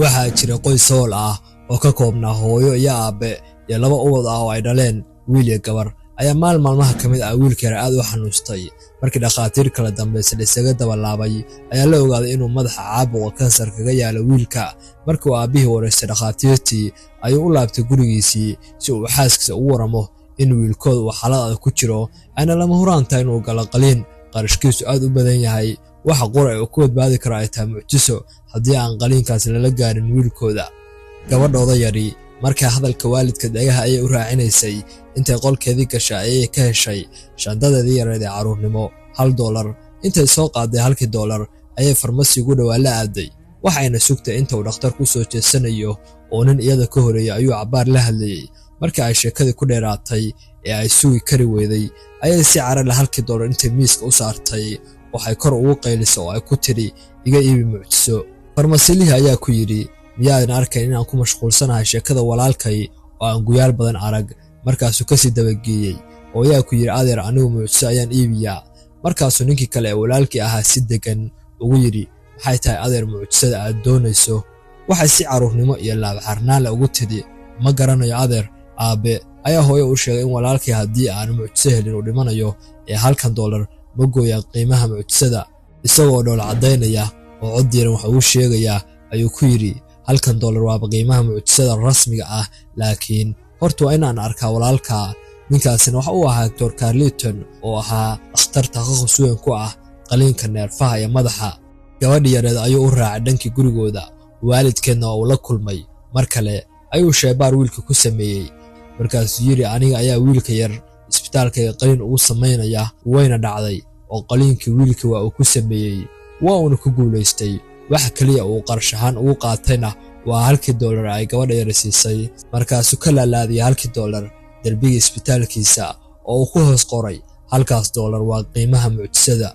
waxaa jira qoys sool ah oo ka koobnaa hooyo iyo aabe iyo laba ubad ah oo ay dhaleen wiil iyo gabar ayaa maalmaha kamid ah wiilka yar aad u xanuustay markii dhaqaatiir kala dambeysay isaga dabalaabay ayaa la ogaaday inuu madaxa caabuqa kansar kaga yaalo wiilka markii aabihii wareystay dhaqaatiirtii ayuu u laabtay gurigiisii si uu xaaskiisa ugu waramo in wiilkooda uu xaalad ku jiro ana lama huraan tahay inuu galo qaliin qarashkiisu aad u badan yahay waxa qora ay ku badbaadi kara ay tahay mucjiso haddii aan qaliinkaas lala gaarin wiilkooda gabadhooda yari markay hadalka waalidka dhagaha ay u raacinaysay intay qolkeedii gashay ay ka heshay shandadeedii yareed ee caruurnimo $1 intay soo qaaday $1 ayay farmasi ugu dhawaa la aaday waxayna sugtay inta uu dhakhtar ku soo jeesanayo oo nin iyada ka horeeyay ayuu cabaar la hadlayay markii ay sheekadii ku dheeraatay ee ay sugi kari weeday ayay si carar la $1 intay miiska u saartay waxay kor ugu qaylisay oo ay ku tiri iga iibi mucjiso farmasilihi ayaa ku yiri miyaadan arkayn inaan ku mashquulsanahay sheekada walaalkay oo aan guyaal badan arag markaasuu ka sii dabageeyay oo ayaa ku yiri adeer anigu mucjiso ayaan iibiyaa markaasuu ninkii kale ee walaalkii ahaa si degan ugu yiri maxay tahay adeer mucjisada aad doonayso waxay si caruurnimo iyo laab xarnaan ugu tiri ma garanayo adeer aabe ayaa hooyo u sheegay in walaalkii haddii aan mucjiso helin uu dhimanayo ee $1 ma gooyaan qiimaha mucjisada isagoo dhool cadaynaya oo cod diiran waxa uu sheegayaa ayuu ku yiri $1 waa qiimaha mucjisada rasmiga ah laakiin horta waa inaan arkaa walaalka ninkaasina waxa uu ahaa Dr. Carleton oo ahaa dhakhtar takhasus weyn ku ah qaliinka neerfaha iyo madaxa gabadhii yareed ayuu u raacay dhankii gurigooda waalidkeedna uu la kulmay mar kale ayuu sheebaar wiilka ku sameeyay markaasuu yiri aniga ayaa wiilka yar isbitaalka qaliin ugu sameynaya wayna dhacday oo qaliinkii wiilka waa uu ku sameeyay waa uu ku guuleystay waxa kaliya uu qarshahan ugu qaatayna waa $1 ay gabadha yar siisay markaasuu ka laalaadiyay $1 darbiga isbitaalkiisa oo uu ku hoos qoray $1 waa qiimaha mucjisada